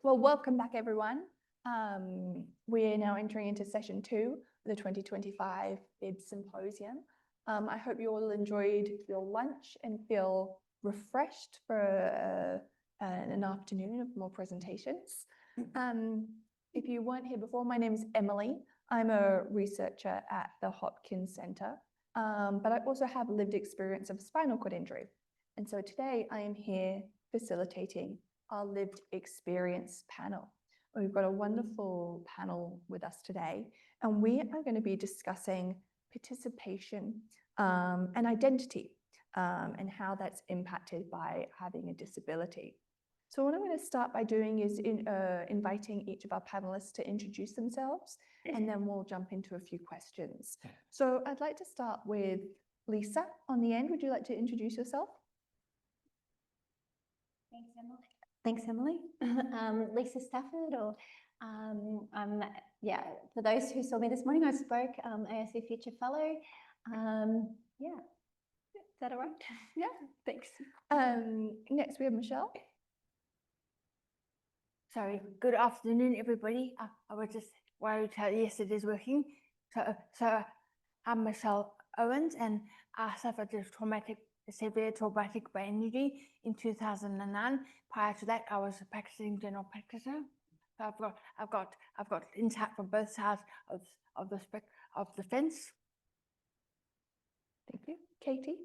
Well, welcome back, everyone. We're now entering into session 2 of the 2025 BIBS Symposium. I hope you all enjoyed your lunch and feel refreshed for an afternoon of more presentations. If you weren't here before, my name is Emily. I'm a researcher at the Hopkins Centre, but I also have lived experience of spinal cord injury. And so today I am here facilitating our lived experience panel. We've got a wonderful panel with us today, and we are going to be discussing participation and identity and how that's impacted by having a disability. So what I'm going to start by doing is inviting each of our panelists to introduce themselves, and then we'll jump into a few questions. So I'd like to start with Lisa on the end. Would you like to introduce yourself? Thanks, Emily. Lisa Stafford, or for those who saw me this morning, I spoke, ASC Future Fellow. Is that all right? Yeah, thanks. Next we have Michelle. Sorry, good afternoon, everybody. I was just worried how yes, it is working. So I'm Michelle Owens, and I suffered a severe traumatic brain injury in 2009. Prior to that, I was a practicing general practitioner. So I've got insight from both sides of the fence. Thank you. Katie.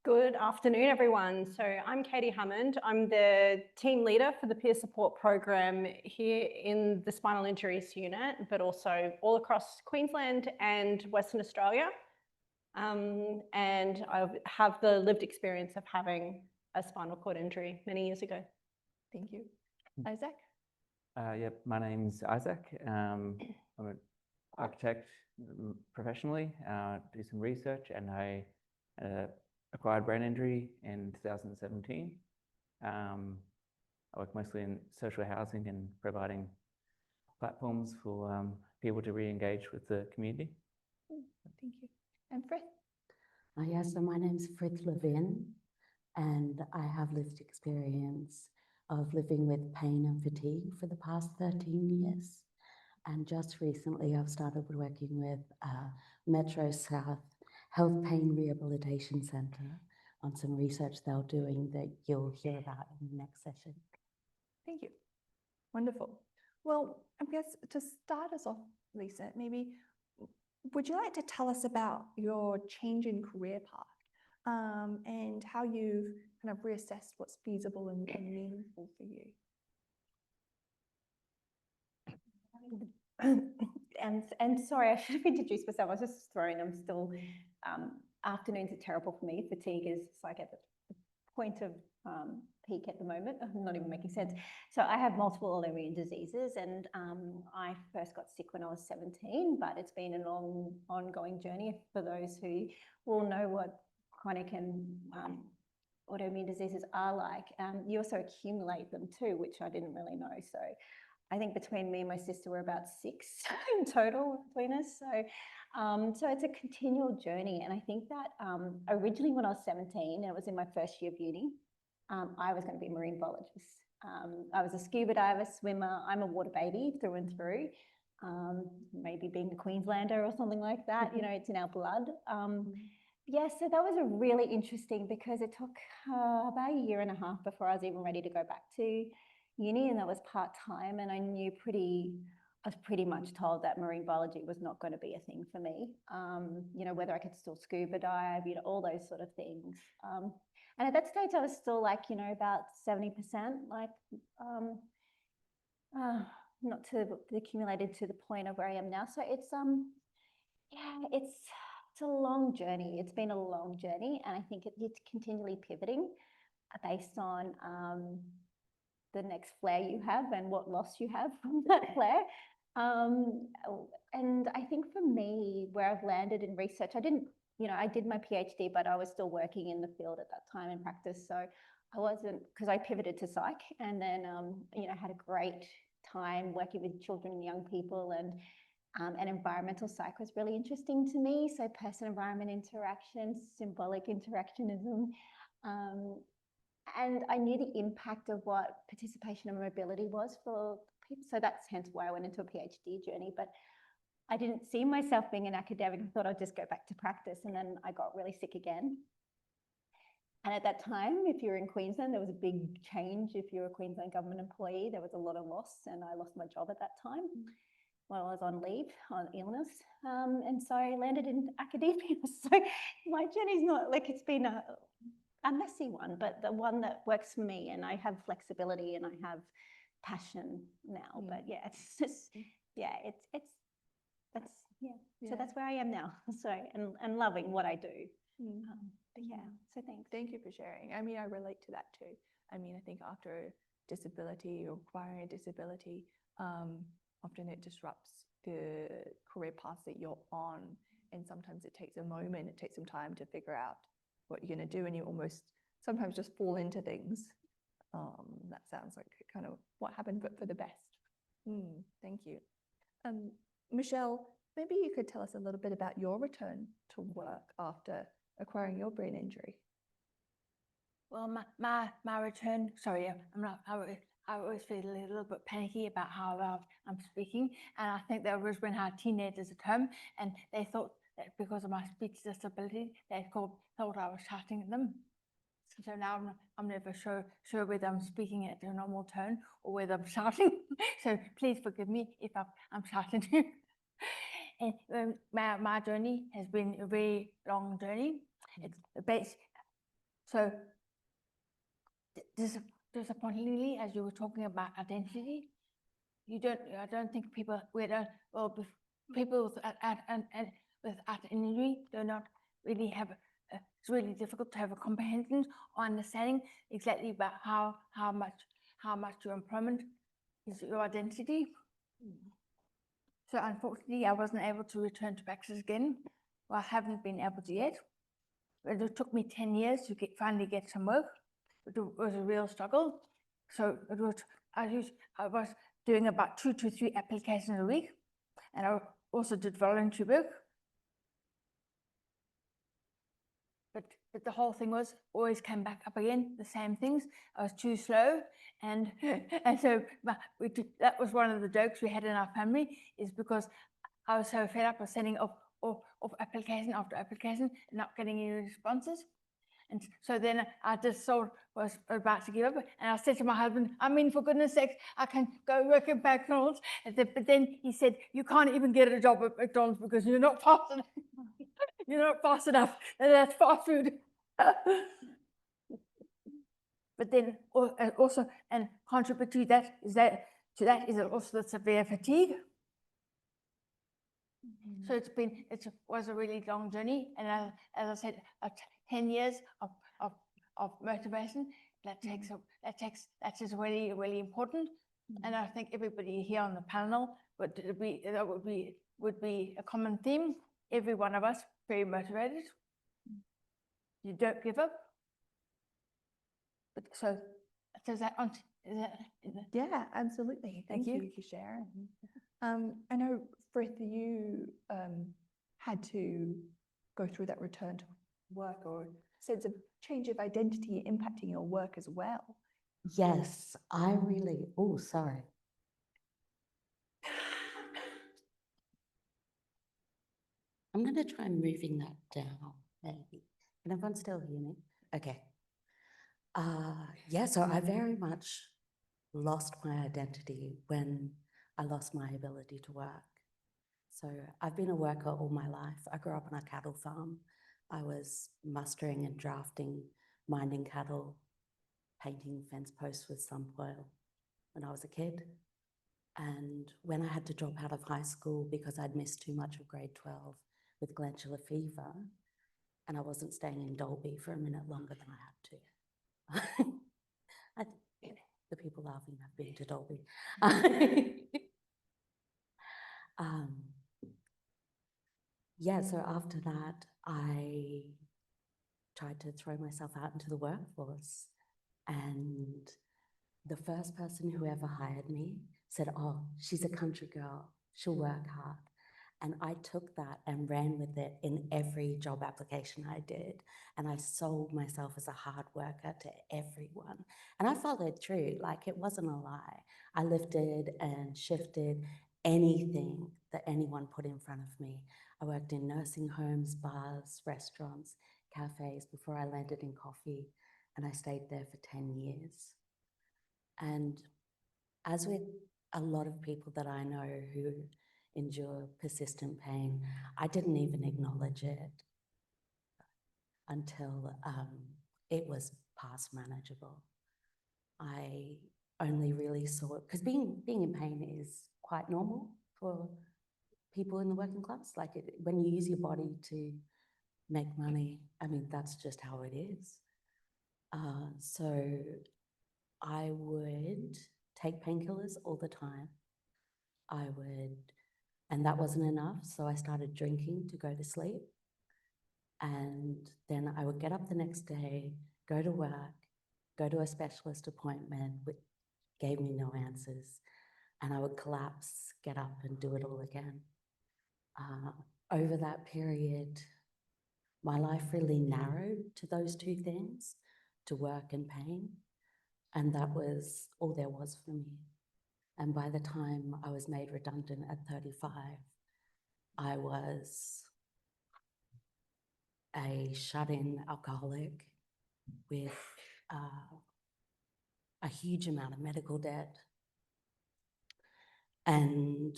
Good afternoon, everyone. So I'm Katie Hammond. I'm the team leader for the peer support program here in the spinal injuries unit, but also all across Queensland and Western Australia. And I have the lived experience of having a spinal cord injury many years ago. Thank you. Izak? My name's Izak. I'm an architect professionally, do some research, and I acquired brain injury in 2017. I work mostly in social housing and providing platforms for people to re-engage with the community. Thank you. And Frith? So my name's Frith, and I have lived experience of living with pain and fatigue for the past 13 years. And just recently I've started working with Metro South Health Pain Rehabilitation Centre on some research they're doing that you'll hear about in the next session. Thank you. Wonderful. Well, I guess to start us off, Lisa, maybe would you like to tell us about your change in career path and how you've kind of reassessed what's feasible and meaningful for you? And sorry, I should have introduced myself. I was just thrown. I'm still, afternoons are terrible for me. Fatigue is like at the point of peak at the moment. I'm not even making sense. So I have multiple autoimmune diseases, and I first got sick when I was 17, but it's been a long ongoing journey. For those who will know what chronic and autoimmune diseases are like, you also accumulate them too, which I didn't really know. So I think between me and my sister, we're about 6 in total between us. So it's a continual journey. And I think that originally when I was 17, and it was in my first year of uni, I was going to be a marine biologist. I was a scuba diver, swimmer. I'm a water baby through and through. Maybe being a Queenslander or something like that, you know, it's in our blood. So that was a really interesting, because it took about a year and a half before I was even ready to go back to uni, and that was part-time, and I was pretty much told that marine biology was not going to be a thing for me. You know, whether I could still scuba dive, you know, all those sort of things. And at that stage, I was still like, you know, about 70%, like, not to accumulated to the point of where I am now. So it's it's a long journey. It's been a long journey, and I think it's continually pivoting based on the next flare you have and what loss you have from that flare. And I think for me, where I've landed in research, I did my PhD, but I was still working in the field at that time in practice. So I wasn't, because I pivoted to psych, and then, had a great time working with children and young people, and environmental psych was really interesting to me. So person-environment interaction, symbolic interactionism. And I knew the impact of what participation and mobility was for people. So that's hence why I went into a PhD journey. But I didn't see myself being an academic. I thought I'd just go back to practice. And then I got really sick again. And at that time, if you're in Queensland, there was a big change. If you're a Queensland government employee, there was a lot of loss. And I lost my job at that time while I was on leave, on illness. And so I landed in academia. So my journey's not like, it's been a messy one, but the one that works for me. And I have flexibility and I have passion now. But yeah, it's just, yeah, so that's where I am now. So, and loving what I do. But yeah, so thanks. Thank you for sharing. I mean, I relate to that too. I mean, I think after a disability or acquiring a disability, often it disrupts the career path that you're on. And sometimes it takes a moment, it takes some time to figure out what you're going to do. And you almost sometimes just fall into things. That sounds like kind of what happened, but for the best. Thank you. Michelle, maybe you could tell us a little bit about your return to work after acquiring your brain injury. Well, my return, sorry, I always feel a little bit panicky about how loud I'm speaking. And I think that was when I had teenagers at home and they thought that because of my speech disability, they thought I was shouting at them. So now I'm never sure whether I'm speaking at a normal tone or whether I'm shouting. So please forgive me if I'm shouting to you. And my journey has been a very long journey. It's based, so disappointingly, as you were talking about identity, I don't think people people without injury do not really have. It's really difficult to have a comprehension or understanding exactly about how much your employment is your identity. So unfortunately, I wasn't able to return to practice again. Well, I haven't been able to yet. But it took me 10 years to finally get some work. It was a real struggle. So I was doing about 2 to 3 applications a week, and I also did voluntary work. But the whole thing was always came back up again, the same things. I was too slow, and so that was one of the jokes we had in our family, is because I was so fed up of sending off application after application and not getting any responses. And so then I just was about to give up, and I said to my husband, I mean, for goodness sakes, I can go work at McDonald's. But then he said, you can't even get a job at McDonald's because you're not fast enough. You're not fast enough, and that's fast food. But then also, and contribute to that is also the severe fatigue. So it was a really long journey, and as I said, 10 years of motivation. That is really, really important. And I think everybody here on the panel would be a common theme. Every one of us very motivated. You don't give up. But so does that answer? Yeah, absolutely. Thank you for sharing. I know, Frith, you had to go through that return to work or sense of change of identity impacting your work as well. Yes, I really, oh, sorry. I'm going to try moving that down, maybe. Can everyone still hear me? Okay. Yeah, so I very much lost my identity when I lost my ability to work. So I've been a worker all my life. I grew up on a cattle farm. I was mustering and drafting, minding cattle, painting fence posts with sunfoil when I was a kid. And when I had to drop out of high school because I'd missed too much of grade 12 with glandular fever, and I wasn't staying in Dalby for a minute longer than I had to. The people laughing have been to Dalby. Yeah, so after that, I tried to throw myself out into the workforce. And the first person who ever hired me said, oh, she's a country girl, she'll work hard. And I took that and ran with it in every job application I did. And I sold myself as a hard worker to everyone. And I followed through, like it wasn't a lie. I lifted and shifted anything that anyone put in front of me. I worked in nursing homes, bars, restaurants, cafes before I landed in coffee. And I stayed there for 10 years. And as with a lot of people that I know who endure persistent pain, I didn't even acknowledge it until it was past manageable. I only really saw it, because being in pain is quite normal for people in the working class. Like when you use your body to make money, I mean, that's just how it is. So I would take painkillers all the time. And that wasn't enough, so I started drinking to go to sleep. And then I would get up the next day, go to work, go to a specialist appointment, which gave me no answers. And I would collapse, get up and do it all again. Over that period, my life really narrowed to those two things, to work and pain. And that was all there was for me. And by the time I was made redundant at 35, I was a shut-in alcoholic with a huge amount of medical debt. And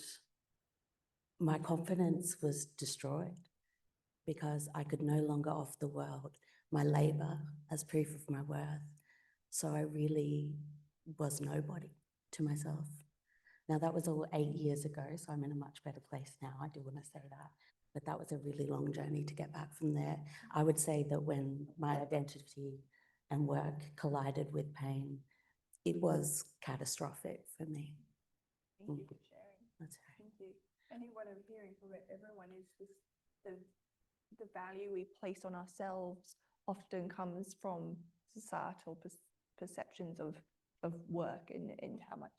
my confidence was destroyed because I could no longer offer the world my labor as proof of my worth. So I really was nobody to myself. Now that was all 8 years ago, so I'm in a much better place now, I do want to say that. But that was a really long journey to get back from there. I would say that when my identity and work collided with pain, it was catastrophic for me. Thank you for sharing. That's right. Thank you. I think what I'm hearing from everyone is this, the value we place on ourselves often comes from societal perceptions of work and how much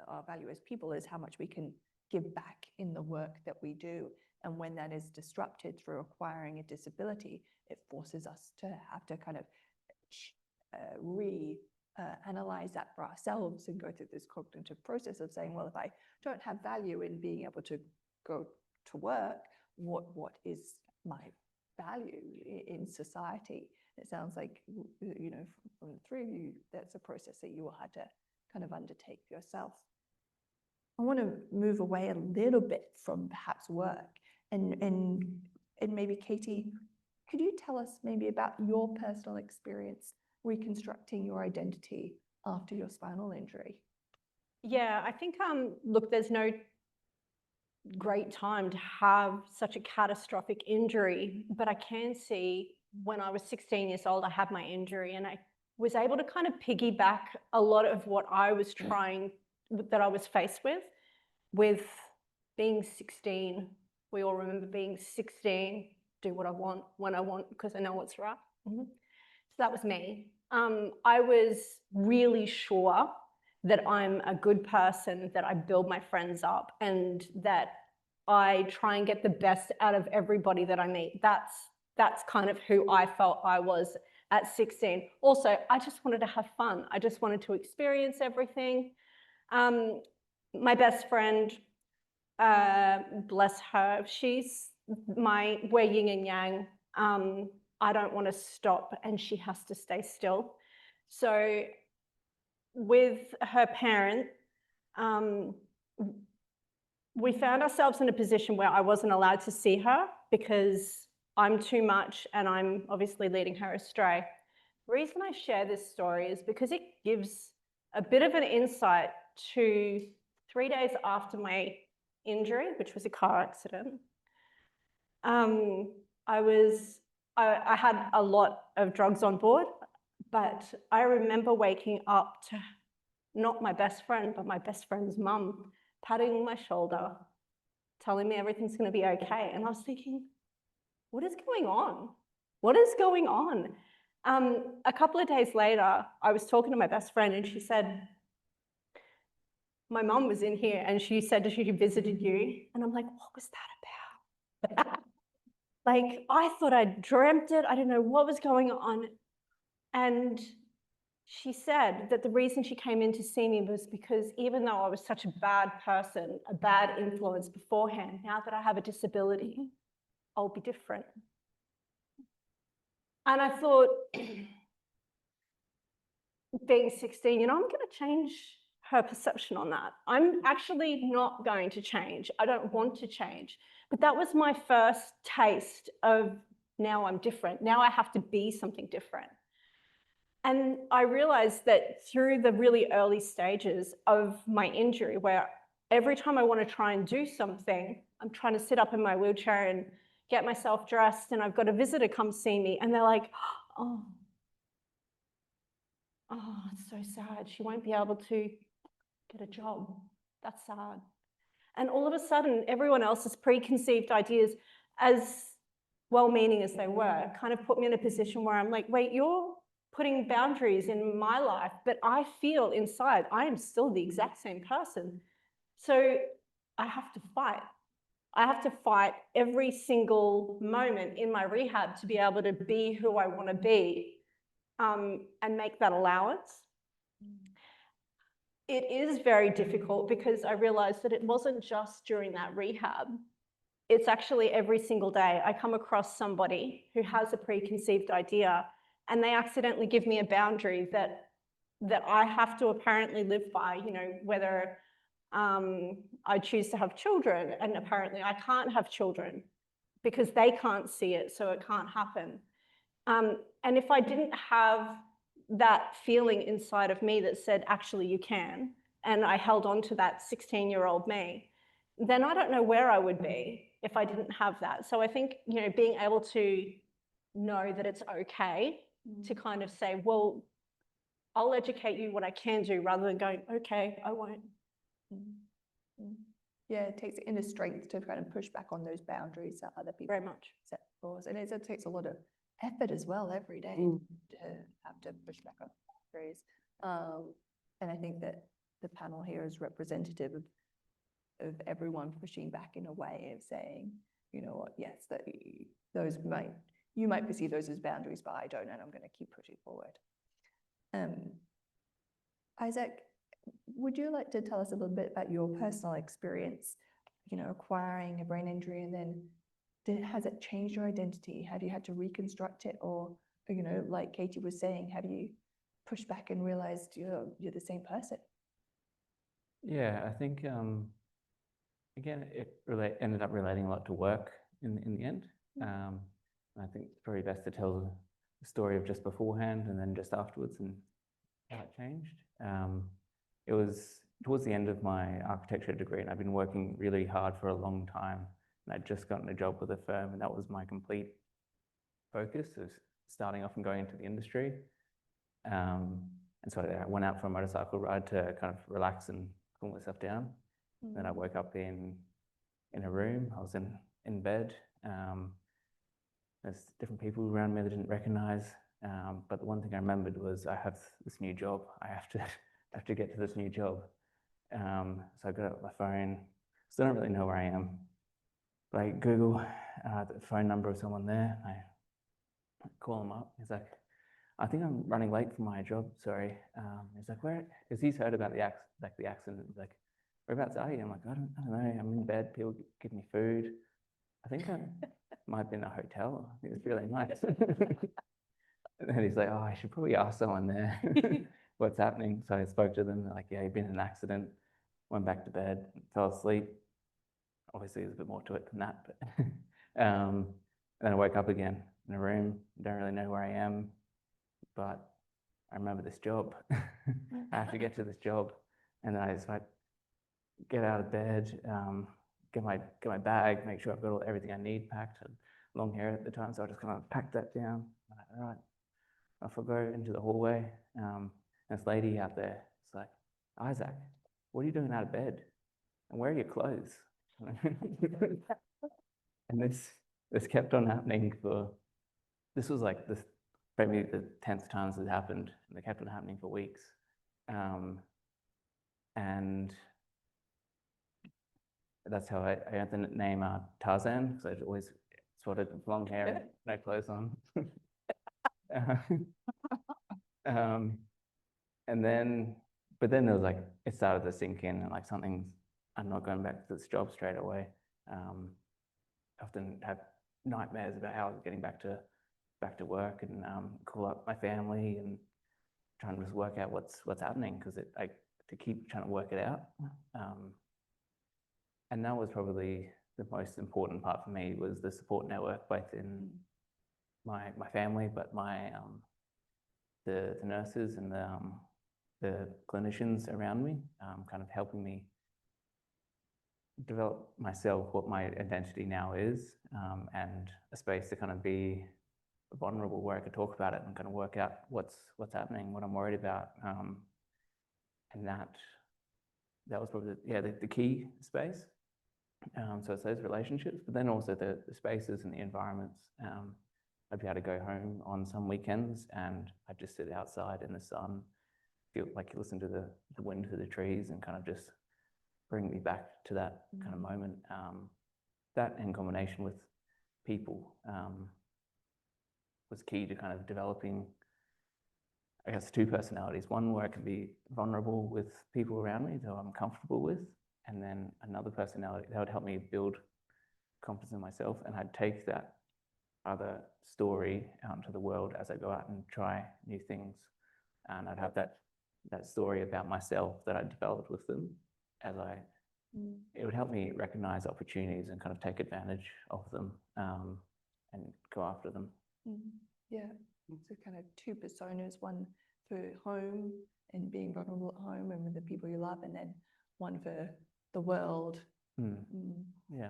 our value as people is, how much we can give back in the work that we do. And when that is disrupted through acquiring a disability, it forces us to have to kind of analyze that for ourselves and go through this cognitive process of saying, well, if I don't have value in being able to go to work, what is my value in society? It sounds like, you know, from the three of you, that's a process that you will have to kind of undertake yourself. I want to move away a little bit from perhaps work and maybe Katie, could you tell us maybe about your personal experience reconstructing your identity after your spinal injury? Yeah, I think, look, there's no great time to have such a catastrophic injury, but I can see when I was 16 years old, I had my injury and I was able to kind of piggyback a lot of what I was that I was faced with being 16. We all remember being 16, do what I want, when I want, because I know what's right. So that was me. I was really sure that I'm a good person, that I build my friends up and that I try and get the best out of everybody that I meet. That's kind of who I felt I was at 16. Also, I just wanted to have fun. I just wanted to experience everything. My best friend, bless her, we're yin and yang. I don't want to stop and she has to stay still. So with her parent, we found ourselves in a position where I wasn't allowed to see her because I'm too much and I'm obviously leading her astray. The reason I share this story is because it gives a bit of an insight to 3 days after my injury, which was a car accident. I had a lot of drugs on board, but I remember waking up to not my best friend, but my best friend's mum patting my shoulder, telling me everything's going to be okay. And I was thinking, what is going on? What is going on? A couple of days later, I was talking to my best friend and she said, my mum was in here and she said she visited you. And I'm like, what was that about? Like, I thought I dreamt it. I didn't know what was going on. And she said that the reason she came in to see me was because even though I was such a bad person, a bad influence beforehand, now that I have a disability, I'll be different. And I thought, being 16, I'm going to change her perception on that. I'm actually not going to change. I don't want to change. But that was my first taste of now I'm different. Now I have to be something different. And I realized that through the really early stages of my injury, where every time I want to try and do something, I'm trying to sit up in my wheelchair and get myself dressed, and I've got a visitor come see me, and they're like, oh, it's so sad. She won't be able to get a job. That's sad. And all of a sudden, everyone else's preconceived ideas, as well-meaning as they were, kind of put me in a position where I'm like, wait, you're putting boundaries in my life, but I feel inside I am still the exact same person. So I have to fight. I have to fight every single moment in my rehab to be able to be who I want to be, and make that allowance. It is very difficult because I realized that it wasn't just during that rehab. It's actually every single day I come across somebody who has a preconceived idea and they accidentally give me a boundary that I have to apparently live by, whether I choose to have children, and apparently I can't have children because they can't see it, so it can't happen. And if I didn't have that feeling inside of me that said, actually you can, and I held on to that 16-year-old me, then I don't know where I would be if I didn't have that. So I think, being able to know that it's okay to kind of say, well, I'll educate you what I can do, rather than going, okay, I won't. Yeah, it takes inner strength to kind of push back on those boundaries that other people Very much set for us. And it takes a lot of effort as well every day to have to push back on boundaries. And I think that the panel here is representative of everyone pushing back in a way of saying, you know what, yes, that you might perceive those as boundaries, but I don't, and I'm going to keep pushing forward. Izak, would you like to tell us a little bit about your personal experience, acquiring a brain injury, and then has it changed your identity? Have you had to reconstruct it, or like Katie was saying, have you pushed back and realized you're the same person? Yeah, I think again, it ended up relating a lot to work in the end. I think it's probably best to tell the story of just beforehand and then just afterwards and how it changed. It was towards the end of my architecture degree, and I've been working really hard for a long time, and I'd just gotten a job with a firm, and that was my complete focus of starting off and going into the industry. And so I went out for a motorcycle ride to kind of relax and cool myself down. Then I woke up in a room. I was in bed. There's different people around me that I didn't recognize. But the one thing I remembered was I have this new job. I have to get to this new job. So I got out my phone. Still don't really know where I am. But I Google the phone number of someone there. I call him up. He's like, I think I'm running late for my job. Sorry. He's like, where? Because he's heard about the accident. He's like, whereabouts are you? I'm like, I don't know. I'm in bed. People give me food. I think I might have been in a hotel. It was really nice. And then he's like, oh, I should probably ask someone there what's happening. So I spoke to them. They're like, yeah, you've been in an accident. Went back to bed, fell asleep. Obviously, there's a bit more to it than that. But and then I woke up again in a room. Don't really know where I am, but I remember this job. I have to get to this job. And then I just like get out of bed, get my bag, make sure I've got everything I need packed. I had long hair at the time, so I just kind of packed that down. I'm like, all right, off I go into the hallway. And this lady out there, it's like, Izak, what are you doing out of bed? And where are your clothes? And this kept on happening this was like maybe the 10th time this had happened, and it kept on happening for weeks. And that's how I earned the name Tarzan, because I'd always spotted long hair and no clothes on. And then, but then there was like, it started to sink in and like I'm not going back to this job straight away. I often have nightmares about how I was getting back to work and call up my family and trying to just work out what's happening, because to keep trying to work it out. And that was probably the most important part for me, was the support network, both in my family, but the nurses and the clinicians around me, kind of helping me develop myself, what my identity now is, and a space to kind of be vulnerable where I could talk about it and kind of work out what's happening, what I'm worried about. And that was probably the key space. So it's those relationships, but then also the spaces and the environments. I'd be able to go home on some weekends and I'd just sit outside in the sun, feel like you listen to the wind through the trees, and kind of just bring me back to that kind of moment. That in combination with people was key to kind of developing, I guess, two personalities. One where I can be vulnerable with people around me that I'm comfortable with, and then another personality that would help me build confidence in myself, and I'd take that other story out into the world as I go out and try new things. And I'd have that story about myself that I developed with them it would help me recognize opportunities and kind of take advantage of them, and go after them. Yeah, so kind of two personas, one for home and being vulnerable at home and with the people you love, and then one for the world. Yeah.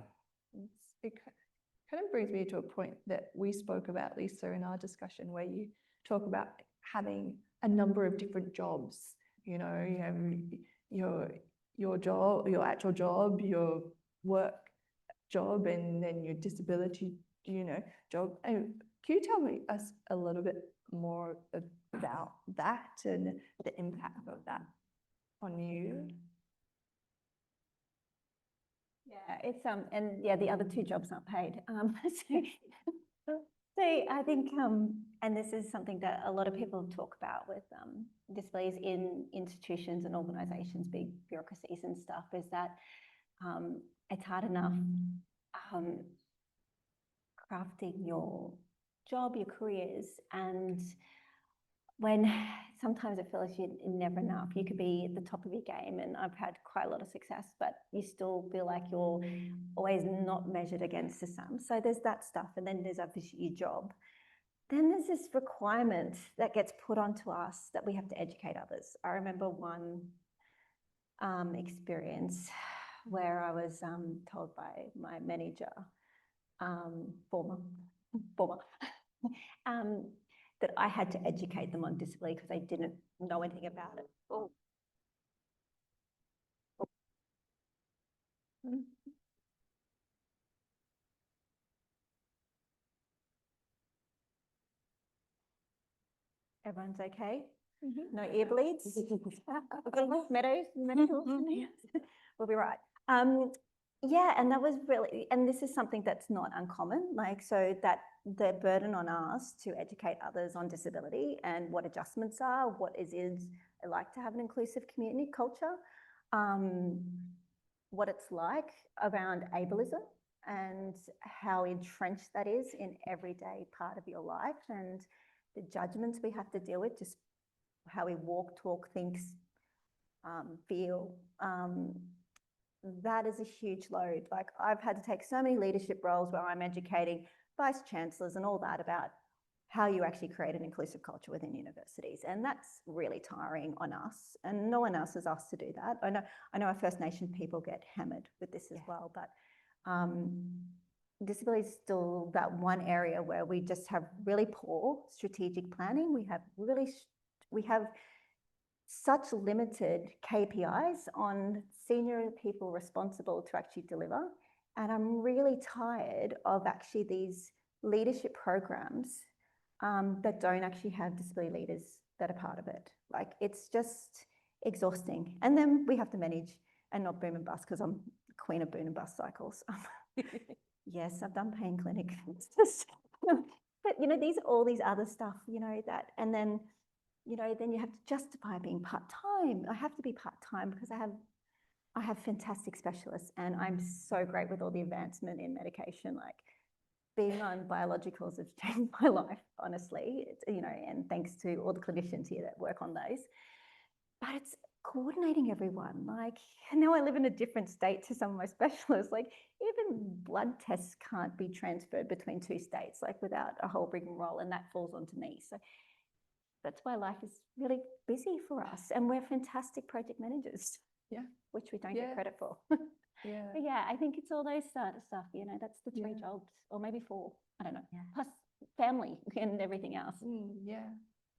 It kind of brings me to a point that we spoke about, Lisa, in our discussion, where you talk about having a number of different jobs. You know, you have your job, your actual job, your work job, and then your disability, job. And can you tell us a little bit more about that and the impact of that on you? Yeah, it's and yeah, the other two jobs aren't paid. So I think and this is something that a lot of people talk about with disabilities in institutions and organisations, big bureaucracies and stuff, is that it's hard enough crafting your job, your careers, and when sometimes it feels you're never enough. You could be at the top of your game, and I've had quite a lot of success, but you still feel like you're always not measured against the sum. So there's that stuff, and then there's obviously your job. Then there's this requirement that gets put onto us that we have to educate others. I remember one experience where I was told by my manager, former, that I had to educate them on disability because they didn't know anything about it. Everyone's okay? No ear bleeds? Meadows? We'll be right. Yeah, and that was really, and this is something that's not uncommon, like, so that the burden on us to educate others on disability and what adjustments are, what it is like to have an inclusive community culture, what it's like around ableism and how entrenched that is in everyday part of your life, and the judgments we have to deal with, just how we walk, talk, think, feel. That is a huge load. Like, I've had to take so many leadership roles where I'm educating vice chancellors and all that about how you actually create an inclusive culture within universities. And that's really tiring on us, and no one else has asked to do that. I know our First Nation people get hammered with this as well, but disability is still that one area where we just have really poor strategic planning. We have such limited KPIs on senior people responsible to actually deliver. And I'm really tired of actually these leadership programs that don't actually have disability leaders that are part of it. Like, it's just exhausting. And then we have to manage and not boom and bust because I'm the queen of boom and bust cycles. Yes, I've done pain clinic. But, you know, all these other stuff, you know, that, and then, you know, then you have to justify being part-time. I have to be part-time because I have fantastic specialists, and I'm so great with all the advancement in medication. Like, being on biologicals has changed my life, honestly, you know, and thanks to all the clinicians here that work on those. But it's coordinating everyone. Like, now I live in a different state to some of my specialists. Like, even blood tests can't be transferred between 2 states, like without a whole rigmarole, and that falls onto me. So that's why life is really busy for us, and we're fantastic project managers. Yeah. Which we don't Yeah. get credit for. Yeah. But yeah, I think it's all those sort of stuff, you know, that's the 3 Yeah. jobs, or maybe 4, I don't know, Yeah. plus family and everything else. Yeah.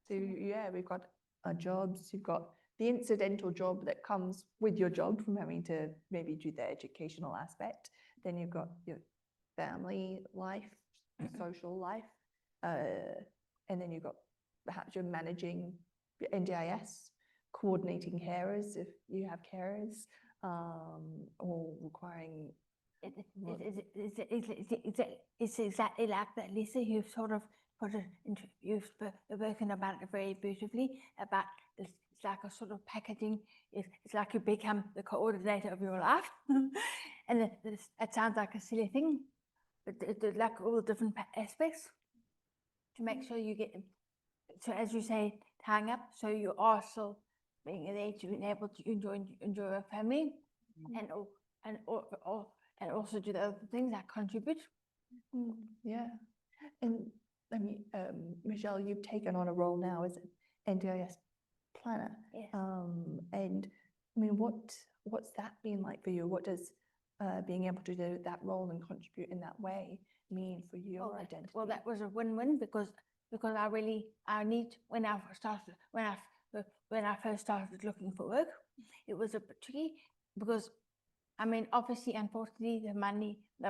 So yeah, we've got our jobs, you've got the incidental job that comes with your job from having to maybe do the educational aspect. Then you've got your family life, social life, and then you've got perhaps you're managing your NDIS, coordinating carers if you have carers, or requiring. It's exactly like that, Lisa. You've sort of you've spoken about it very beautifully, about this. It's like a sort of packaging. It's like you become the coordinator of your life. And it sounds like a silly thing, but it's like all the different aspects to make sure you get them. So as you say, tying up, so you are still being an age, being able to enjoy your family, and also do the other things that contribute. Yeah. And I mean, Michelle, you've taken on a role now as an NDIS planner. Yes. And I mean, what's that been like for you? What does being able to do that role and contribute in that way mean for your identity? Well, that was a win-win because I need, when I first started looking for work, it was a bit tricky because, I mean, obviously, unfortunately, the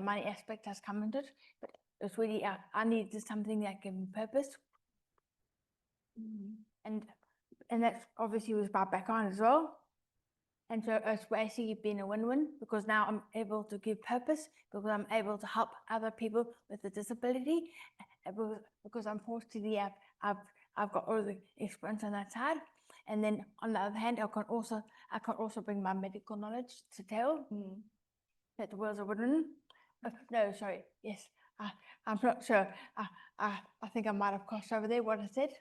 money aspect has come into it, but it's really, I needed something that gave me purpose. And that's obviously was my background as well. And so it's basically been a win-win because now I'm able to give purpose, because I'm able to help other people with a disability, because unfortunately I've got all the experience on that side. And then on the other hand, I can also bring my medical knowledge to tell. That was a win-win. No, sorry. Yes, I'm not sure. I think I might have crossed over there what I said.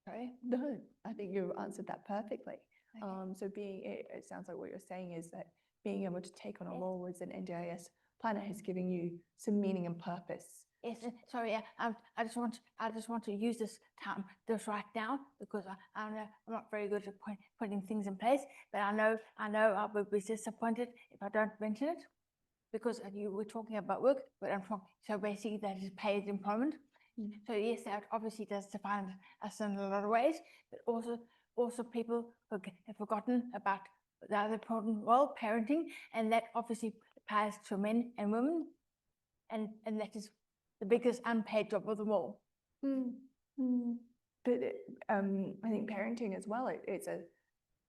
Sorry. No, I think you answered that perfectly. Okay. So it sounds like what you're saying is that being able to take on a role as an NDIS planner has given you some meaning and purpose. Yes, sorry. I just want to use this time just right now because I'm not very good at putting things in place. But I know I will be disappointed if I don't mention it, because you were talking about work, but I'm talking, so basically that is paid employment. So yes, that obviously does define us in a lot of ways, but also people have forgotten about the other important role, parenting, and that obviously applies to men and women, and that is the biggest unpaid job of them all. But I think parenting as well, it's a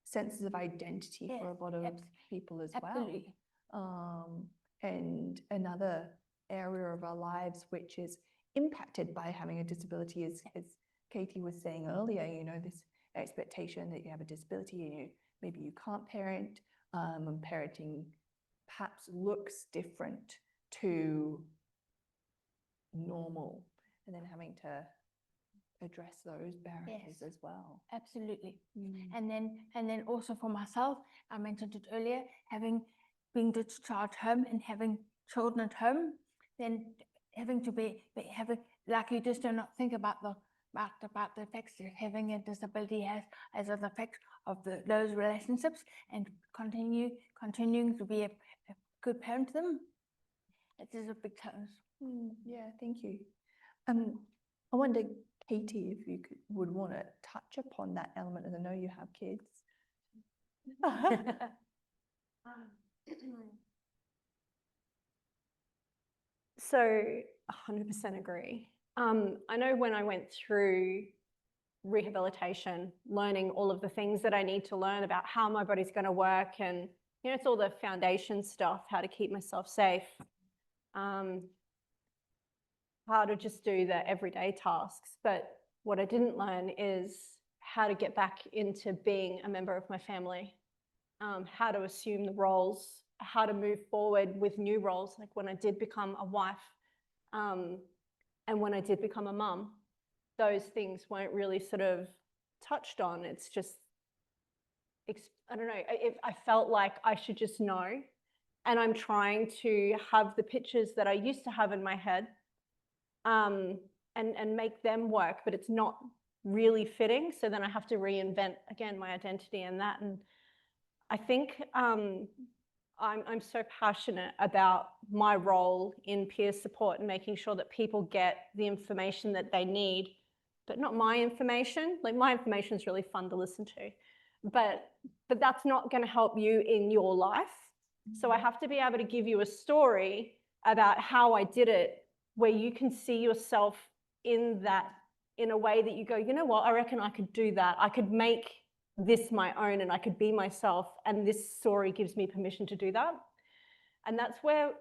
sense of identity for a lot of people as Absolutely. well. And another area of our lives which is impacted by having a disability is, as Katie was saying earlier, you know, this expectation that you have a disability and maybe you can't parent, and parenting perhaps looks different to normal, and then having to address those barriers as well. Absolutely. And then also for myself, I mentioned it earlier, being discharged home and having children at home, then having to having, like, you just do not think about the effects that having a disability has on the effects of those relationships, and continuing to be a good parent to them. It is a big challenge. Yeah, thank you. I wonder, Katie, if you would want to touch upon that element, as I know you have kids. So 100% agree. I know when I went through rehabilitation, learning all of the things that I need to learn about how my body's going to work. And, you know, it's all the foundation stuff, how to keep myself safe, how to just do the everyday tasks. But what I didn't learn is how to get back into being a member of my family, how to assume the roles, how to move forward with new roles, like when I did become a wife, and when I did become a mum. Those things weren't really sort of touched on. It's just, I don't know, I felt like I should just know. And I'm trying to have the pictures that I used to have in my head and make them work, but it's not really fitting. So then I have to reinvent, again, my identity and that. And I think I'm so passionate about my role in peer support and making sure that people get the information that they need, but not my information. Like, my information is really fun to listen to, but that's not going to help you in your life. So I have to be able to give you a story about how I did it, where you can see yourself in that, in a way that you go, you know what, I reckon I could do that. I could make this my own and I could be myself. And this story gives me permission to do that. And that's where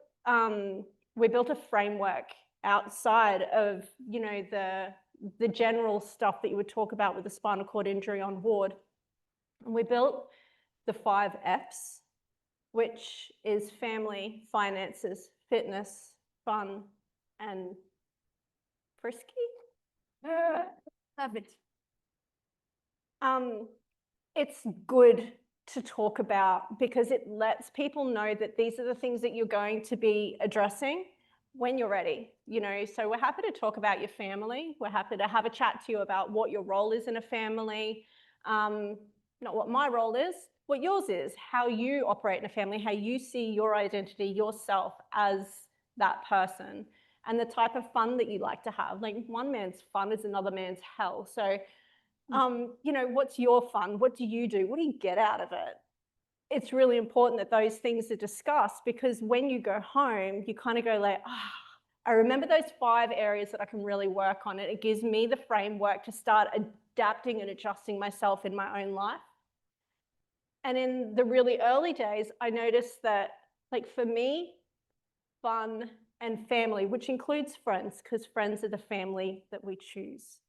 we built a framework outside of, you know, the general stuff that you would talk about with a spinal cord injury on ward. And we built the 5 Fs, which is family, finances, fitness, fun, and frisky. Love it. It's good to talk about because it lets people know that these are the things that you're going to be addressing when you're ready, you know. So we're happy to talk about your family. We're happy to have a chat to you about what your role is in a family. Not what my role is, what yours is, how you operate in a family, how you see your identity, yourself as that person, and the type of fun that you like to have. Like, one man's fun is another man's hell. So, you know, what's your fun? What do you do? What do you get out of it? It's really important that those things are discussed, because when you go home, you kind of go like, I remember those 5 areas that I can really work on. It gives me the framework to start adapting and adjusting myself in my own life. And in the really early days, I noticed that, like, for me, fun and family, which includes friends, because friends are the family that we choose.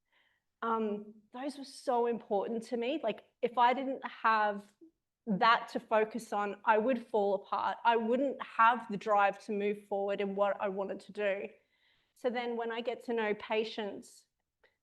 Those were so important to me. Like, if I didn't have that to focus on, I would fall apart. I wouldn't have the drive to move forward in what I wanted to do. So then when I get to know patients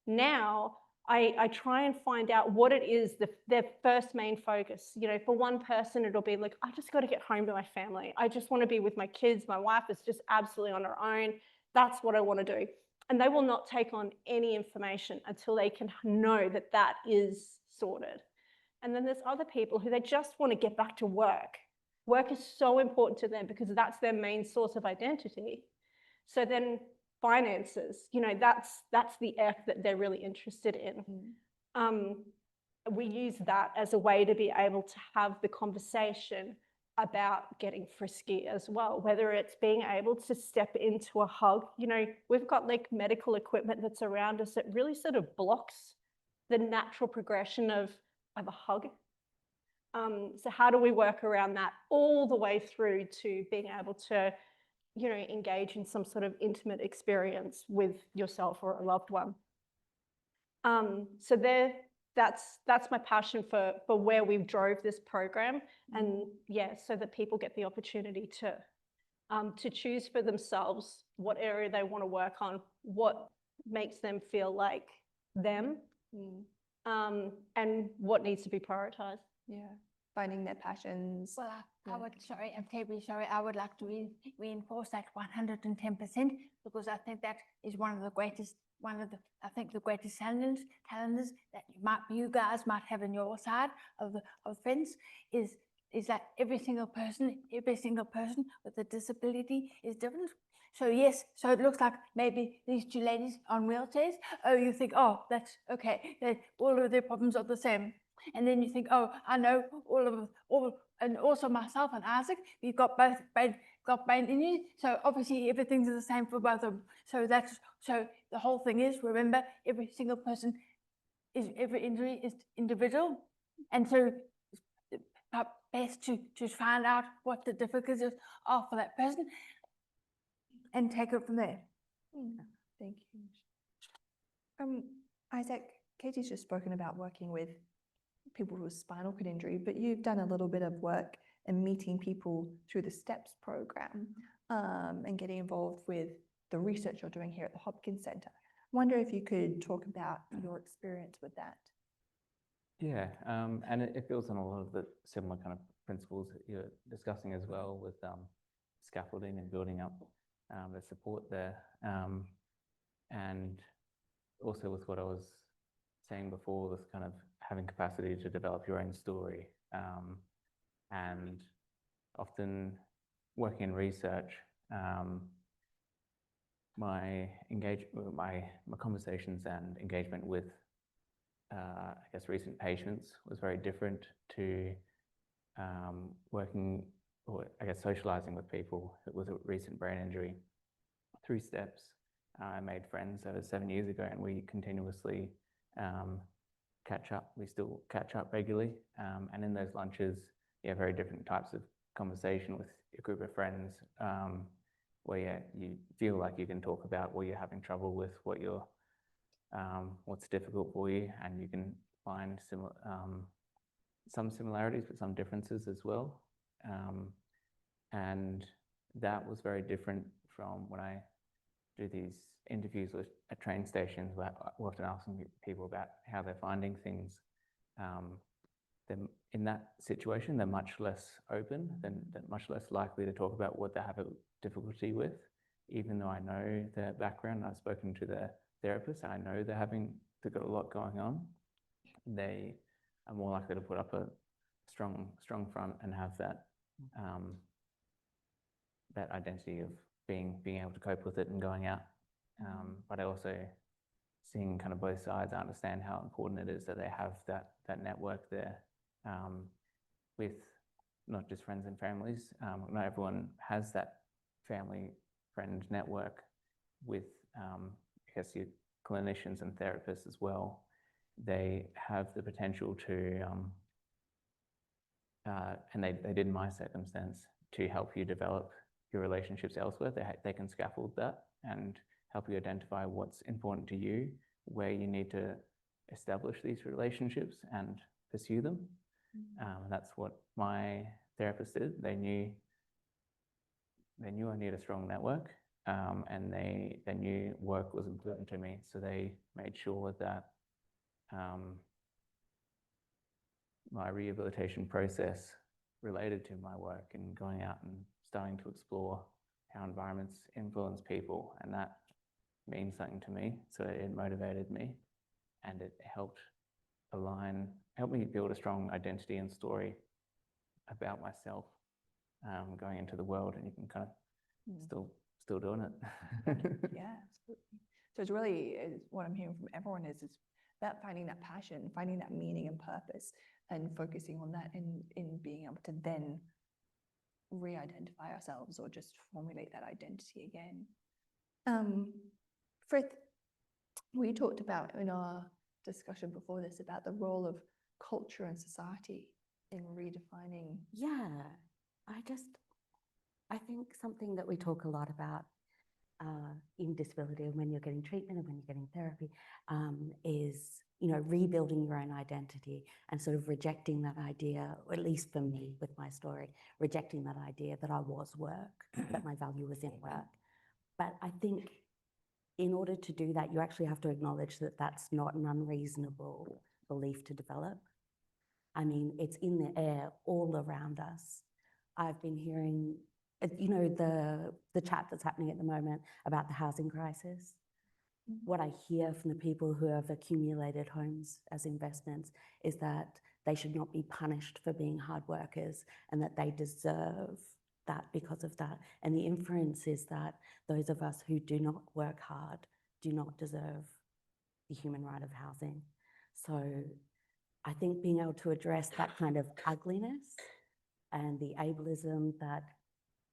now, I try and find out what it is, their first main focus. You know, for one person, it'll be like, I just got to get home to my family. I just want to be with my kids. My wife is just absolutely on her own. That's what I want to do. And they will not take on any information until they can know that that is sorted. And then there's other people who they just want to get back to work. Work is so important to them because that's their main source of identity. So then finances, you know, that's the F that they're really interested in. We use that as a way to be able to have the conversation about getting frisky as well, whether it's being able to step into a hug. You know, we've got like medical equipment that's around us that really sort of blocks the natural progression of a hug. So how do we work around that all the way through to being able to, you know, engage in some sort of intimate experience with yourself or a loved one? So that's my passion for where we've drove this program. And yeah, so that people get the opportunity to choose for themselves what area they want to work on, what makes them feel like them, and what needs to be prioritized. Yeah, finding their passions. Well, I'm terribly sorry. I would like to reinforce that 110%, because I think that is one of the greatest challenges that you guys might have in your side of friends is that every single person with a disability is different. So yes, so it looks like maybe these 2 ladies on wheelchairs, oh, you think, oh, that's okay, all of their problems are the same. And then you think, oh, I know all, and also myself and Izak, we've got both brain injuries, so obviously everything's the same for both of them. So the whole thing is, remember, every single person every injury is individual, and so it's best to find out what the difficulties are for that person and take it from there. Thank you. Izak, Katie's just spoken about working with people with spinal cord injury, but you've done a little bit of work in meeting people through the STEPS program and getting involved with the research you're doing here at the Hopkins Centre. I wonder if you could talk about your experience with that. Yeah, and it builds on a lot of the similar kind of principles that you're discussing as well with scaffolding and building up the support there. And also with what I was saying before, with kind of having capacity to develop your own story. And often working in research, my conversations and engagement with I guess recent patients was very different to working, or I guess socializing with people with a recent brain injury. Through STEPS, I made friends over 7 years ago, and we continuously catch up. We still catch up regularly, and in those lunches, you have very different types of conversation with a group of friends, where you feel like you can talk about what you're having trouble with, what's difficult for you, and you can find some similarities but some differences as well. And that was very different from when I do these interviews at train stations, where we're often asking people about how they're finding things. In that situation, they're much less open, they're much less likely to talk about what they have a difficulty with, even though I know their background. I've spoken to their therapist, and I know they've got a lot going on. They are more likely to put up a strong front and have that that identity of being able to cope with it and going out. But I also, seeing kind of both sides, I understand how important it is that they have that network there, with not just friends and families. Not everyone has that family friend network with I guess your clinicians and therapists as well. They have the potential to, and they did in my circumstance, to help you develop your relationships elsewhere. They can scaffold that and help you identify what's important to you, where you need to establish these relationships and pursue them. And that's what my therapist did. They knew I need a strong network, and they knew work was important to me. So they made sure that my rehabilitation process related to my work and going out and starting to explore how environments influence people. And that means something to me. So it motivated me, and it helped me build a strong identity and story about myself, going into the world, and you can kind of still doing it. Yeah, absolutely. So it's really, what I'm hearing from everyone is about finding that passion, finding that meaning and purpose, and focusing on that in being able to then re-identify ourselves or just formulate that identity again. Frith, we talked about in our discussion before this about the role of culture and society in redefining. Yeah, I think something that we talk a lot about in disability, and when you're getting treatment and when you're getting therapy, is, rebuilding your own identity and sort of rejecting that idea, or at least for me with my story, rejecting that idea that I was work, that my value was in work. But I think in order to do that, you actually have to acknowledge that that's not an unreasonable belief to develop. I mean, it's in the air all around us. I've been hearing, the chat that's happening at the moment about the housing crisis. What I hear from the people who have accumulated homes as investments is that they should not be punished for being hard workers, and that they deserve that because of that. And the inference is that those of us who do not work hard do not deserve the human right of housing. So I think being able to address that kind of ugliness and the ableism that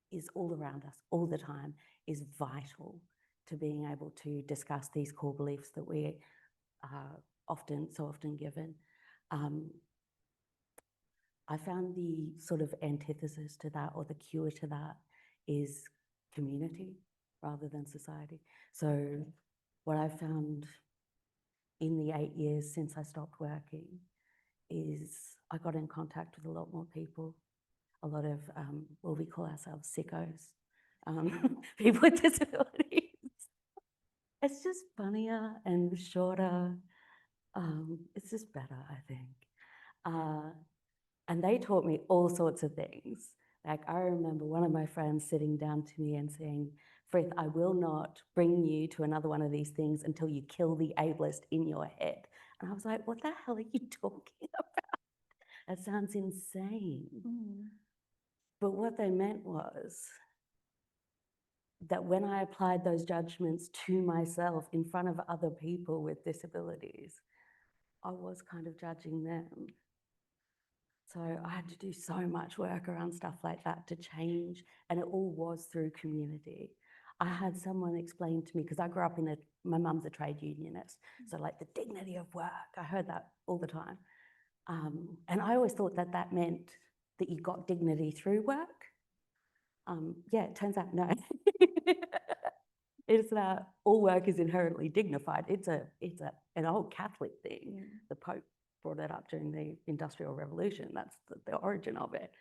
is all around us all the time is vital to being able to discuss these core beliefs that we so often given. I found the sort of antithesis to that, or the cure to that, is community rather than society. So what I found in the 8 years since I stopped working is I got in contact with a lot more people, a lot of, well, we call ourselves sickos, people with disabilities. It's just funnier and shorter. It's just better, I think. And they taught me all sorts of things. Like, I remember one of my friends sitting down to me and saying, Frith, I will not bring you to another one of these things until you kill the ableist in your head. And I was like, what the hell are you talking about? That sounds insane. But what they meant was that when I applied those judgments to myself in front of other people with disabilities, I was kind of judging them. So I had to do so much work around stuff like that to change, and it all was through community. I had someone explain to me, because I grew up in my mum's a trade unionist, so like the dignity of work, I heard that all the time. And I always thought that that meant that you got dignity through work. Yeah, it turns out no. It's that all work is inherently dignified. It's an old Catholic thing. The Pope brought it up during the Industrial Revolution. That's the origin of it.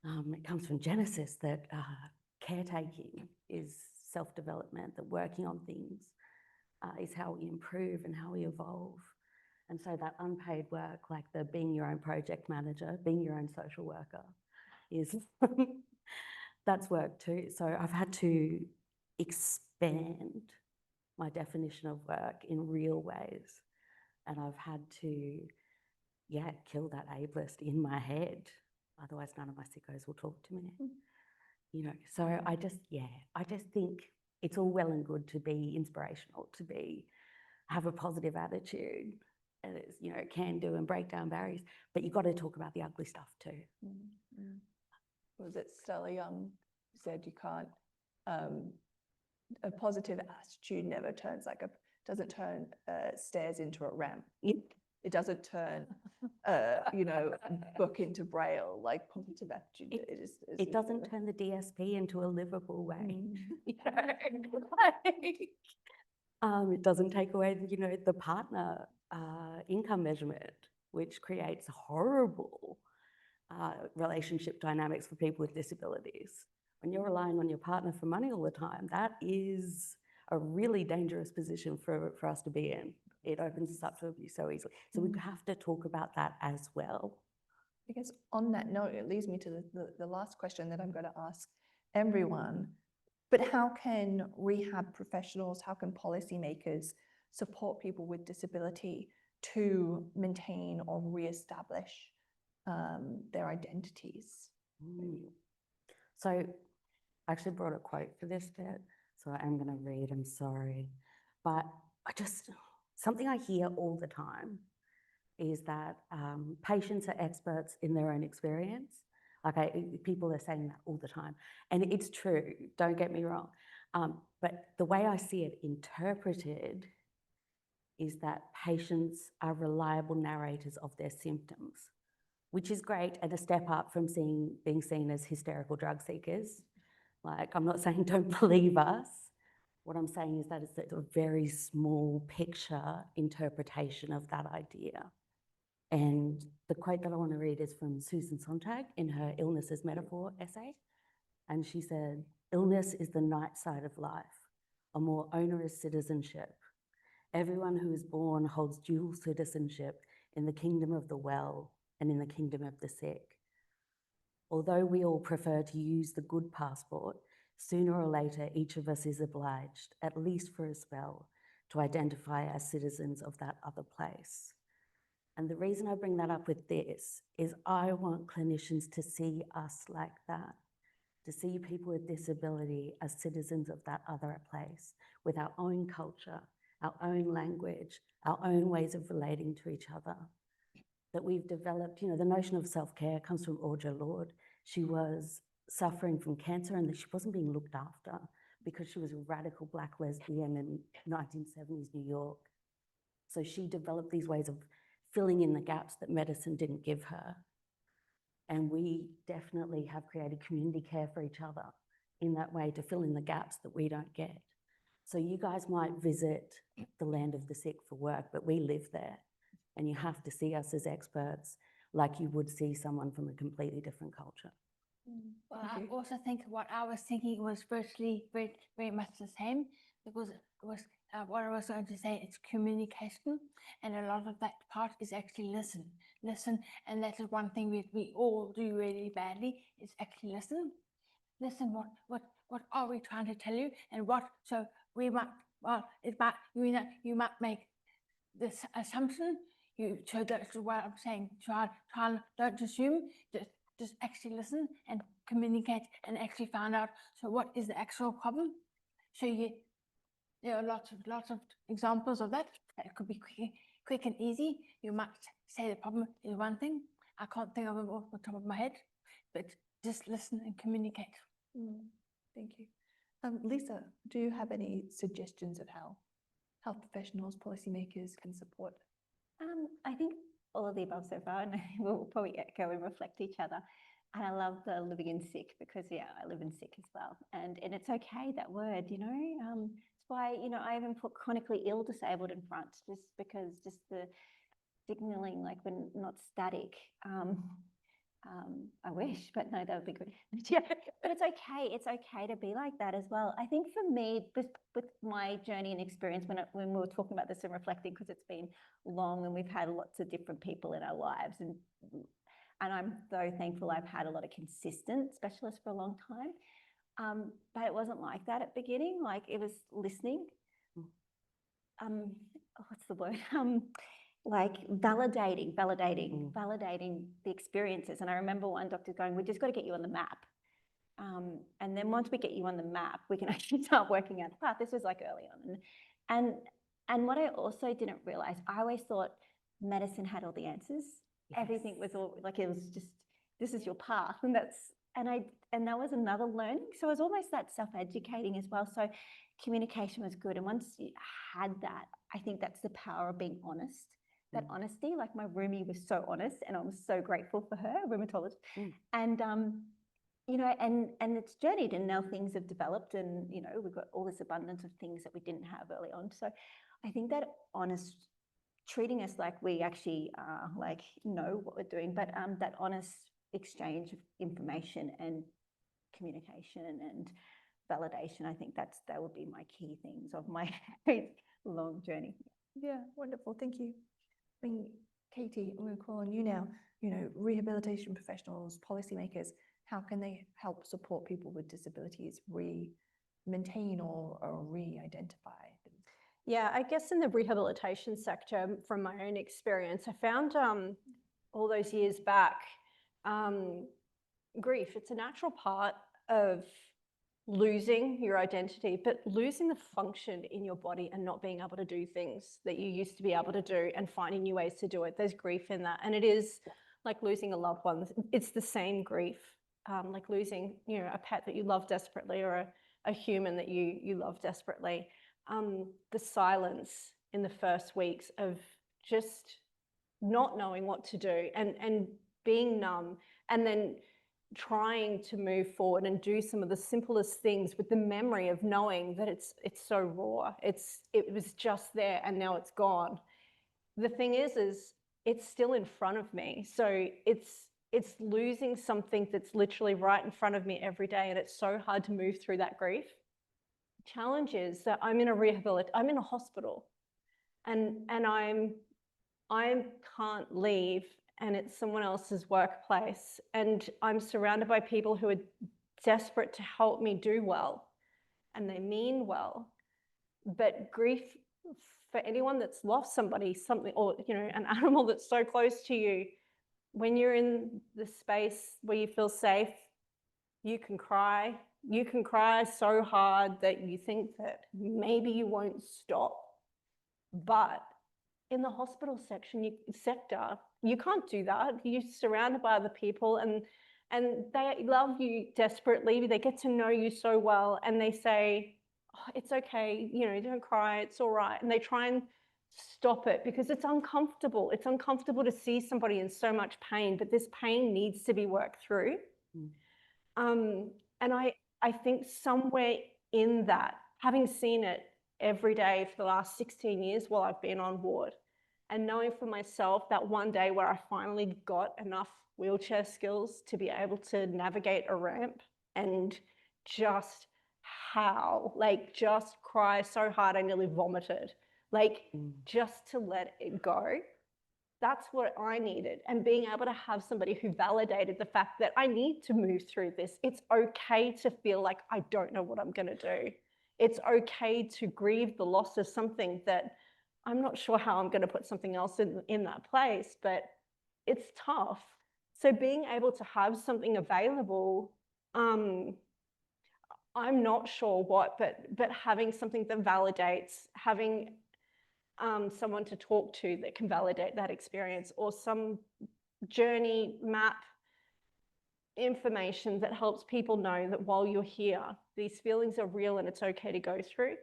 It comes from Genesis, that caretaking is self-development, that working on things is how we improve and how we evolve. And so that unpaid work, like the being your own project manager, being your own social worker, is that's work too. So I've had to expand my definition of work in real ways. And I've had to, yeah, kill that ableist in my head. Otherwise, none of my sickos will talk to me. You know, so I just think it's all well and good to be inspirational, to have a positive attitude, and it's, you know, can do and break down barriers, but you've got to talk about the ugly stuff too. Was it Stella Young who said you can't, a positive attitude never turns doesn't turn stairs into a ramp. It doesn't turn, you know, book into Braille, like positive attitude. It doesn't turn the DSP into a livable way. You know? It doesn't take away, you know, the partner income measurement, which creates horrible relationship dynamics for people with disabilities. When you're relying on your partner for money all the time, that is a really dangerous position for us to be in. It opens us up to abuse so easily. So we have to talk about that as well. I guess on that note, it leads me to the last question that I'm going to ask everyone. But how can rehab professionals, how can policymakers support people with disability to maintain or reestablish their identities? So I actually brought a quote for this bit, so I'm going to read, I'm sorry. But something I hear all the time is that patients are experts in their own experience. People are saying that all the time. And it's true, don't get me wrong. But the way I see it interpreted is that patients are reliable narrators of their symptoms, which is great and a step up from being seen as hysterical drug seekers. Like, I'm not saying don't believe us. What I'm saying is that it's a very small picture interpretation of that idea. And the quote that I want to read is from Susan Sontag in her Illness as Metaphor essay. And she said, "Illness is the night side of life, a more onerous citizenship. Everyone who is born holds dual citizenship in the kingdom of the well and in the kingdom of the sick. Although we all prefer to use the good passport, sooner or later each of us is obliged, at least for a spell, to identify as citizens of that other place." And the reason I bring that up with this is I want clinicians to see us like that, to see people with disability as citizens of that other place, with our own culture, our own language, our own ways of relating to each other. That we've developed, you know, the notion of self-care comes from Audre Lorde. She was suffering from cancer and she wasn't being looked after because she was a radical Black lesbian in 1970s New York. So she developed these ways of filling in the gaps that medicine didn't give her. And we definitely have created community care for each other in that way to fill in the gaps that we don't get. So you guys might visit the land of the sick for work, but we live there, and you have to see us as experts like you would see someone from a completely different culture. Well, I also think what I was thinking was virtually very much the same, because it was what I was going to say, it's communication, and a lot of that part is actually listen, and that is one thing we all do really badly, is actually listen. Listen, what are we trying to tell you, and what, so we might, well, it might, you might make this assumption, so that's what I'm saying, try, don't assume, just actually listen and communicate and actually find out, so what is the actual problem? So there are lots of examples of that. That could be quick and easy. You might say the problem is one thing. I can't think of it off the top of my head, but just listen and communicate. Thank you. Lisa, do you have any suggestions of how health professionals, policymakers can support? I think all of the above so far, and we'll probably echo and reflect each other. And I love the living in sick, because I live in sick as well. And it's okay, that word, it's why, I even put chronically ill disabled in front, just because the signaling, like we're not static. I wish, but no, that would be good. Yeah, but it's okay. It's okay to be like that as well. I think for me, with my journey and experience, when we were talking about this and reflecting, because it's been long and we've had lots of different people in our lives, and I'm so thankful I've had a lot of consistent specialists for a long time. But it wasn't like that at the beginning. Like, it was listening. What's the word? Like validating the experiences. And I remember one doctor going, "We just got to get you on the map. And then once we get you on the map, we can actually start working out the path." This was like early on. And what I also didn't realize, I always thought medicine had all the answers. Yes. Everything was all like, it was just, this is your path. And that was another learning. So it was almost that self-educating as well. So communication was good. And once you had that, I think that's the power of being honest. That honesty, like my roomie was so honest, and I was so grateful for her, rheumatologist. And and it's journeyed, and now things have developed, and we've got all this abundance of things that we didn't have early on. So I think that honest, treating us like we actually know what we're doing, but that honest exchange of information and communication and validation, I think that would be my key things of my long journey. Yeah, wonderful. Thank you. I mean, Katie, I'm going to call on you now. Rehabilitation professionals, policymakers, how can they help support people with disabilities maintain or re-identify? Yeah, I guess in the rehabilitation sector, from my own experience, I found all those years back, grief, it's a natural part of losing your identity, but losing the function in your body and not being able to do things that you used to be able to do and finding new ways to do it. There's grief in that. And it is like losing a loved one. It's the same grief, like losing, a pet that you love desperately, or a human that you love desperately. The silence in the first weeks of just not knowing what to do and being numb, and then trying to move forward and do some of the simplest things with the memory of knowing that it's so raw. It was just there and now it's gone. The thing is it's still in front of me. So it's losing something that's literally right in front of me every day, and it's so hard to move through that grief. Challenge is that I'm in a hospital, and I can't leave, and it's someone else's workplace, and I'm surrounded by people who are desperate to help me do well, and they mean well. But grief, for anyone that's lost somebody, something, or an animal that's so close to you, when you're in the space where you feel safe, you can cry. You can cry so hard that you think that maybe you won't stop. But in the hospital sector, you can't do that. You're surrounded by other people, and they love you desperately. They get to know you so well, and they say, "Oh, it's okay, don't cry, it's all right." And they try and stop it because it's uncomfortable. It's uncomfortable to see somebody in so much pain, but this pain needs to be worked through. And I think somewhere in that, having seen it every day for the last 16 years while I've been on ward, and knowing for myself that one day where I finally got enough wheelchair skills to be able to navigate a ramp and just howl, like just cry so hard I nearly vomited, like just to let it go. That's what I needed. And being able to have somebody who validated the fact that I need to move through this. It's okay to feel like I don't know what I'm going to do. It's okay to grieve the loss of something that I'm not sure how I'm going to put something else in that place, but it's tough. So being able to have something available, I'm not sure what, but having something that validates, having someone to talk to that can validate that experience, or some journey map information that helps people know that while you're here, these feelings are real and it's okay to go through.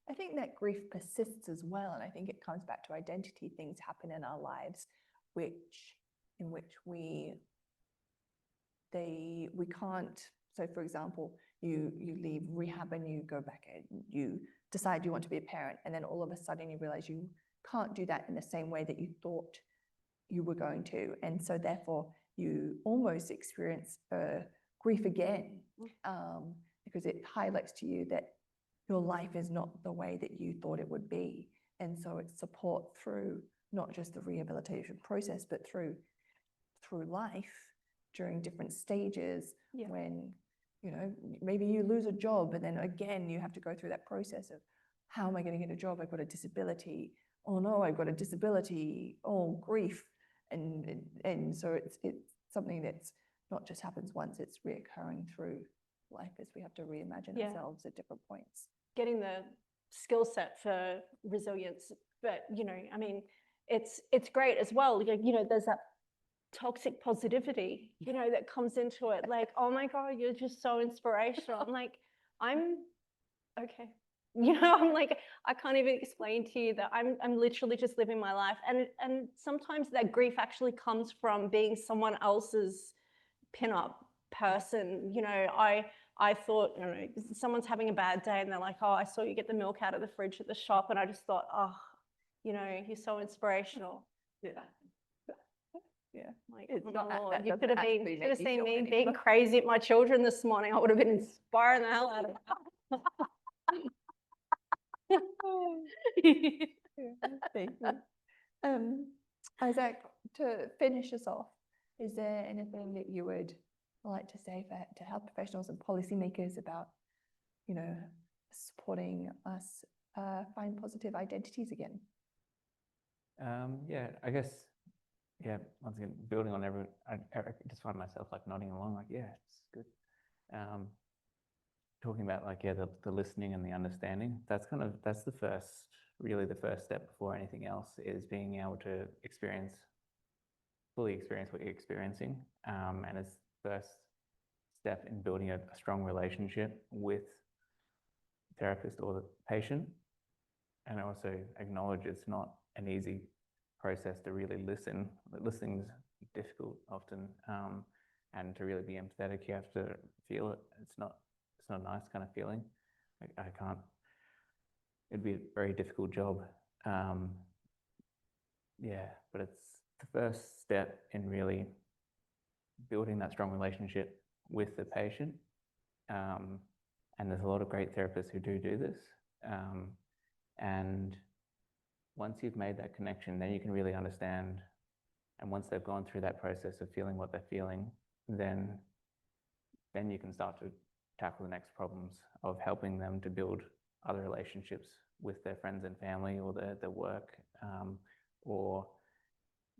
I think that grief persists as well, and I think it comes back to identity. Things happen in our lives in which we can't. So for example, you leave rehab and you go back and you decide you want to be a parent, and then all of a sudden you realize you can't do that in the same way that you thought you were going to, and so therefore you almost experience grief again, because it highlights to you that your life is not the way that you thought it would be. And so it's support through not just the rehabilitation process, but through life during different stages. When, you know, maybe you lose a job and then again you have to go through that process of, how am I going to get a job? I've got a disability. Oh no, I've got a disability. Oh, grief. And so it's something that's not just happens once, it's reoccurring through life as we have to reimagine ourselves at different points. Getting the skill set for resilience, but you know, I mean, it's great as well. You know, there's that toxic positivity, you know, that comes into it. Like, oh my God, you're just so inspirational. I'm like, I'm okay. You know, I'm like, I can't even explain to you that I'm literally just living my life. And sometimes that grief actually comes from being someone else's pin-up person. You know, I thought, you know, someone's having a bad day and they're like, oh, I saw you get the milk out of the fridge at the shop. And I just thought, oh, you know, you're so inspirational. Like, It's oh not my Lord, that you doesn't could have actually make you seen feel me any being better. crazy at my children this morning. I would have been inspiring the hell out of Thank you. Izak, to finish us off, is there anything that you would like to say to health professionals and policymakers about, you know, supporting us find positive identities again? Yeah, I guess, yeah, once again, building on everyone, I just find myself like nodding along, like, yeah, it's good. Talking about like, yeah, the listening and the understanding, that's really the first step before anything else, is being able to fully experience what you're experiencing. And it's the first step in building a strong relationship with the therapist or the patient. And I also acknowledge it's not an easy process to really listen. Listening's difficult often, and to really be empathetic, you have to feel it. It's not a nice kind of feeling. I can't. It'd be a very difficult job. Yeah, but it's the first step in really building that strong relationship with the patient. And there's a lot of great therapists who do this. And once you've made that connection, then you can really understand. And once they've gone through that process of feeling what they're feeling, then you can start to tackle the next problems of helping them to build other relationships with their friends and family or their work. Or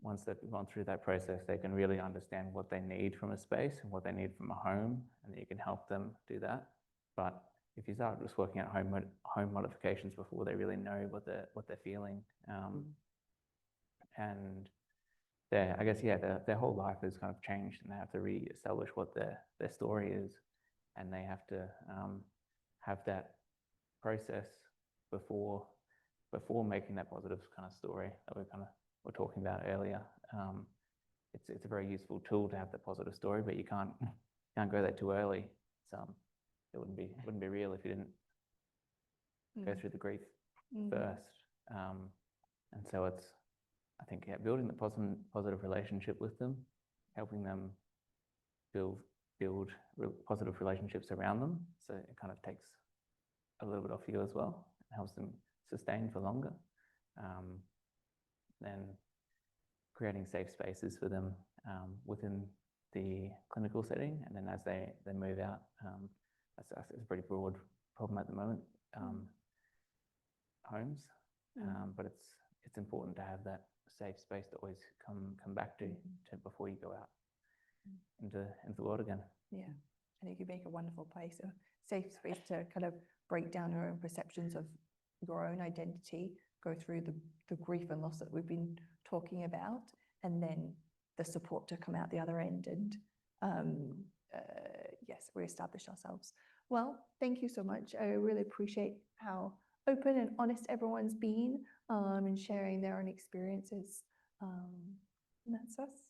once they've gone through that process, they can really understand what they need from a space and what they need from a home, and you can help them do that. But if you start just working at home modifications before they really know what they're feeling, and I guess, yeah, their whole life has kind of changed, and they have to re-establish what their story is, and they have to have that process before before making that positive kind of story that were talking about earlier. It's a very useful tool to have the positive story, but you can't go there too early. It wouldn't be real if you didn't go through the grief first. And so I think building the positive relationship with them, helping them build positive relationships around them. So it kind of takes a little bit off you as well, helps them sustain for longer. Then creating safe spaces for them within the clinical setting, and then as they move out, that's a pretty broad problem at the moment. Homes, but it's important to have that safe space to always come back to before you go out into the world again. Yeah, I think you make a wonderful place, a safe space to kind of break down your own perceptions of your own identity, go through the grief and loss that we've been talking about, and then the support to come out the other end and yes, reestablish ourselves. Well, thank you so much. I really appreciate how open and honest everyone's been and sharing their own experiences. And that's us.